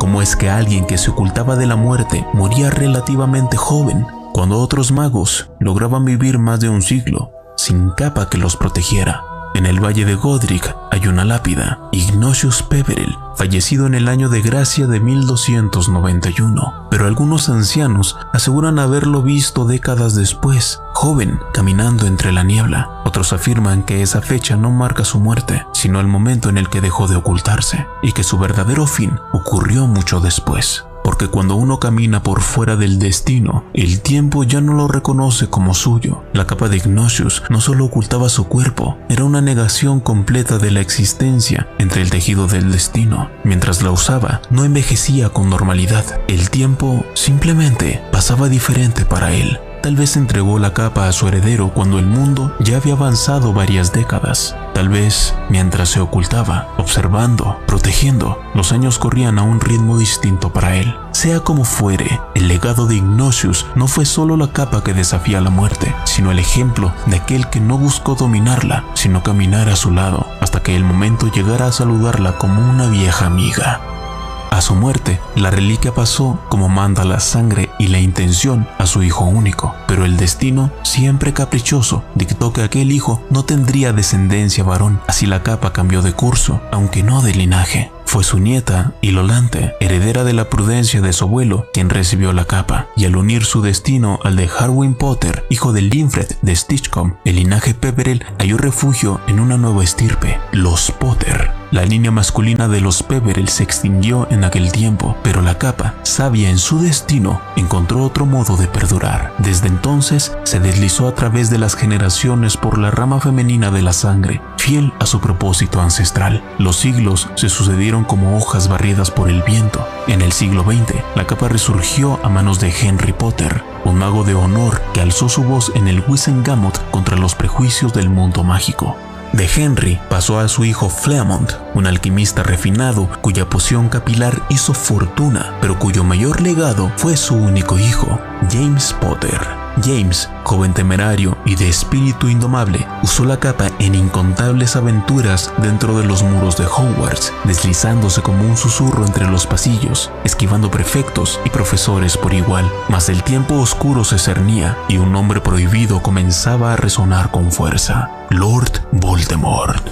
¿Cómo es que alguien que se ocultaba de la muerte moría relativamente joven, cuando otros magos lograban vivir más de un siglo sin capa que los protegiera? En el valle de Godric hay una lápida, Ignatius Peverell, fallecido en el año de gracia de 1291, pero algunos ancianos aseguran haberlo visto décadas después, joven, caminando entre la niebla. Otros afirman que esa fecha no marca su muerte, sino el momento en el que dejó de ocultarse, y que su verdadero fin ocurrió mucho después. Porque cuando uno camina por fuera del destino, el tiempo ya no lo reconoce como suyo. La capa de Ignatius no solo ocultaba su cuerpo, era una negación completa de la existencia entre el tejido del destino. Mientras la usaba, no envejecía con normalidad. El tiempo simplemente pasaba diferente para él. Tal vez entregó la capa a su heredero cuando el mundo ya había avanzado varias décadas. Tal vez, mientras se ocultaba, observando, protegiendo, los años corrían a un ritmo distinto para él. Sea como fuere, el legado de Ignatius no fue solo la capa que desafía la muerte, sino el ejemplo de aquel que no buscó dominarla, sino caminar a su lado, hasta que el momento llegara a saludarla como una vieja amiga. A su muerte, la reliquia pasó, como manda la sangre y la intención, a su hijo único, pero el destino, siempre caprichoso, dictó que aquel hijo no tendría descendencia varón, así la capa cambió de curso, aunque no de linaje. Fue su nieta, Iolanthe, heredera de la prudencia de su abuelo, quien recibió la capa, y al unir su destino al de Harwin Potter, hijo de Linfred de Stinchcombe, el linaje Peverell halló refugio en una nueva estirpe, los Potter. La línea masculina de los Peverell se extinguió en aquel tiempo, pero la capa, sabia en su destino, encontró otro modo de perdurar. Desde entonces, se deslizó a través de las generaciones por la rama femenina de la sangre, fiel a su propósito ancestral. Los siglos se sucedieron como hojas barridas por el viento. En el siglo XX, la capa resurgió a manos de Henry Potter, un mago de honor que alzó su voz en el Wizengamot contra los prejuicios del mundo mágico. De Henry pasó a su hijo Fleamont, un alquimista refinado cuya poción capilar hizo fortuna, pero cuyo mayor legado fue su único hijo, James Potter. James, joven temerario y de espíritu indomable, usó la capa en incontables aventuras dentro de los muros de Hogwarts, deslizándose como un susurro entre los pasillos, esquivando prefectos y profesores por igual. Mas el tiempo oscuro se cernía y un nombre prohibido comenzaba a resonar con fuerza: Lord Voldemort.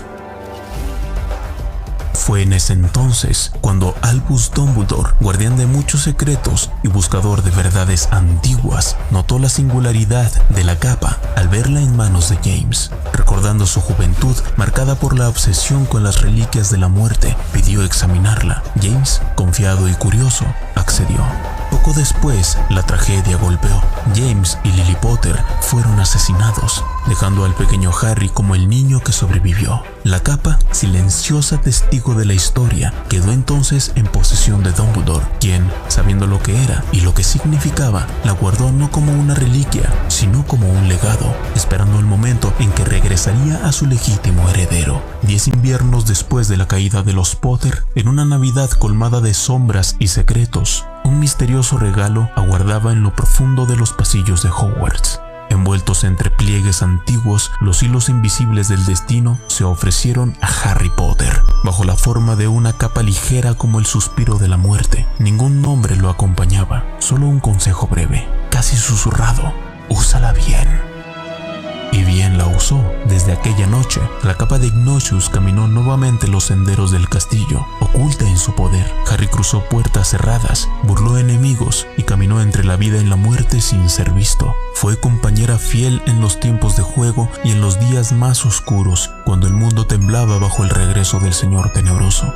Fue en ese entonces cuando Albus Dumbledore, guardián de muchos secretos y buscador de verdades antiguas, notó la singularidad de la capa al verla en manos de James. Recordando su juventud marcada por la obsesión con las reliquias de la muerte, pidió examinarla. James, confiado y curioso, accedió. Poco después, la tragedia golpeó. James y Lily Potter fueron asesinados, dejando al pequeño Harry como el niño que sobrevivió. La capa, silenciosa testigo de la historia, quedó entonces en posesión de Dumbledore, quien, sabiendo lo que era y lo que significaba, la guardó no como una reliquia, sino como un legado, esperando el momento en que regresaría a su legítimo heredero. 10 inviernos después de la caída de los Potter, en una Navidad colmada de sombras y secretos, un misterioso regalo aguardaba en lo profundo de los pasillos de Hogwarts. Envueltos entre pliegues antiguos, los hilos invisibles del destino se ofrecieron a Harry Potter, bajo la forma de una capa ligera como el suspiro de la muerte. Ningún nombre lo acompañaba, solo un consejo breve, casi susurrado: úsala bien. Y bien la usó. Desde aquella noche, la capa de Ignatius caminó nuevamente los senderos del castillo, oculta en su poder. Harry cruzó puertas cerradas, burló enemigos y caminó entre la vida y la muerte sin ser visto. Fue compañera fiel en los tiempos de juego y en los días más oscuros, cuando el mundo temblaba bajo el regreso del Señor Tenebroso.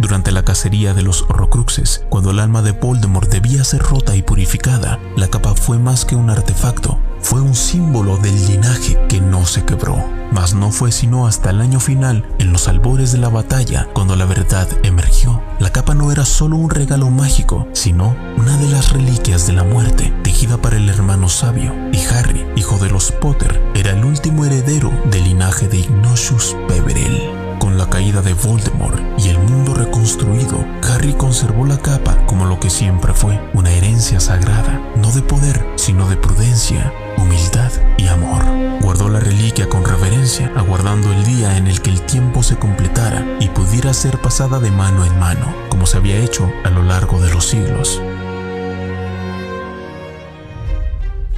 Durante la cacería de los Horrocruxes, cuando el alma de Voldemort debía ser rota y purificada, la capa fue más que un artefacto, fue un símbolo del linaje que no se quebró. Mas no fue sino hasta el año final, en los albores de la batalla, cuando la verdad emergió. La capa no era solo un regalo mágico, sino una de las reliquias de la muerte, tejida para el hermano sabio. Y Harry, hijo de los Potter, era el último heredero del linaje de Ignatius Peverell. Con la caída de Voldemort y el mundo reconstruido, Harry conservó la capa como lo que siempre fue, una herencia sagrada, no de poder, sino de prudencia, humildad y amor. Guardó la reliquia con reverencia, aguardando el día en el que el tiempo se completara y pudiera ser pasada de mano en mano, como se había hecho a lo largo de los siglos.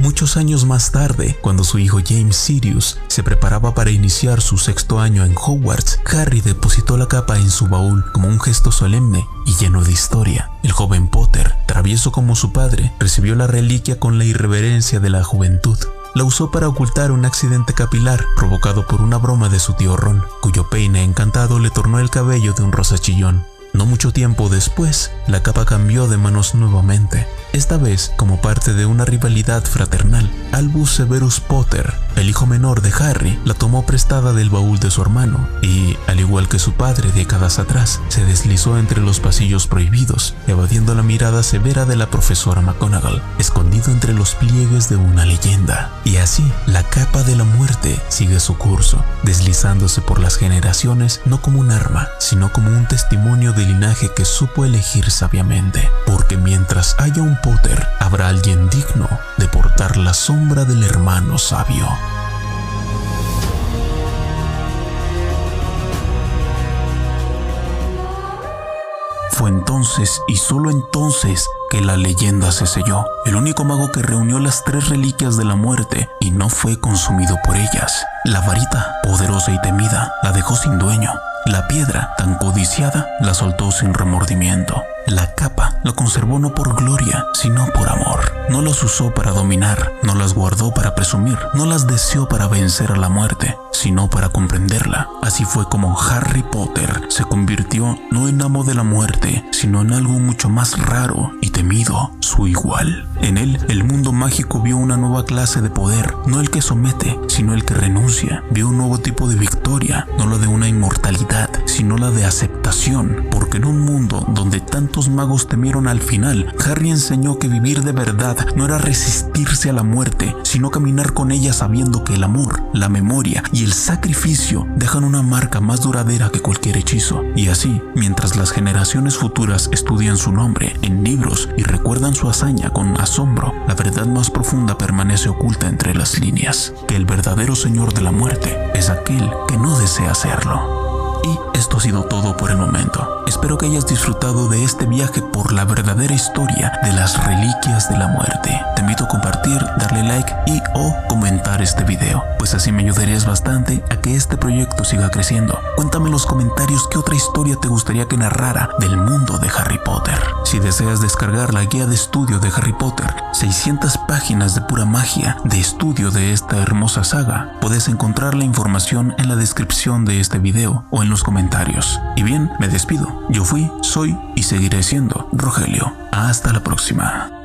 Muchos años más tarde, cuando su hijo James Sirius se preparaba para iniciar su 6º año en Hogwarts, Harry depositó la capa en su baúl como un gesto solemne y lleno de historia. El joven Potter, travieso como su padre, recibió la reliquia con la irreverencia de la juventud. La usó para ocultar un accidente capilar provocado por una broma de su tío Ron, cuyo peine encantado le tornó el cabello de un rosa chillón. No mucho tiempo después, la capa cambió de manos nuevamente, esta vez como parte de una rivalidad fraternal. Albus Severus Potter, el hijo menor de Harry, la tomó prestada del baúl de su hermano y, al igual que su padre décadas atrás, se deslizó entre los pasillos prohibidos, evadiendo la mirada severa de la profesora McGonagall, escondido entre los pliegues de una leyenda. Y así, la capa de la muerte sigue su curso, deslizándose por las generaciones no como un arma, sino como un testimonio de linaje que supo elegir sabiamente, porque mientras haya un Potter, habrá alguien digno de portar la sombra del hermano sabio. Fue entonces y solo entonces que la leyenda se selló. El único mago que reunió las 3 reliquias de la muerte y no fue consumido por ellas. La varita, poderosa y temida, la dejó sin dueño. La piedra, tan codiciada, la soltó sin remordimiento. La capa la conservó no por gloria, sino por amor. No las usó para dominar, no las guardó para presumir, no las deseó para vencer a la muerte, sino para comprenderla. Así fue como Harry Potter se convirtió no en amo de la muerte, sino en algo mucho más raro y temido, su igual. En él, el mundo mágico vio una nueva clase de poder, no el que somete, sino el que renuncia. Vio un nuevo tipo de victoria, no la de una inmortalidad, sino la de aceptación, porque en un mundo donde tantos magos temieron al final, Harry enseñó que vivir de verdad no era resistirse a la muerte, sino caminar con ella sabiendo que el amor, la memoria y el sacrificio dejan una marca más duradera que cualquier hechizo. Y así, mientras las generaciones futuras estudian su nombre en libros y recuerdan su hazaña con asombro, la verdad más profunda permanece oculta entre las líneas, que el verdadero señor de la muerte es aquel que no desea serlo. Y esto ha sido todo por el momento. Espero que hayas disfrutado de este viaje por la verdadera historia de las reliquias de la muerte. Te invito a compartir, darle like y o comentar este video, pues así me ayudarías bastante a que este proyecto siga creciendo. Cuéntame en los comentarios qué otra historia te gustaría que narrara del mundo de Harry Potter. Si deseas descargar la guía de estudio de Harry Potter, 600 páginas de pura magia de estudio de esta hermosa saga, puedes encontrar la información en la descripción de este video o en los comentarios. Y bien, me despido. Yo fui, soy y seguiré siendo Rogelio. Hasta la próxima.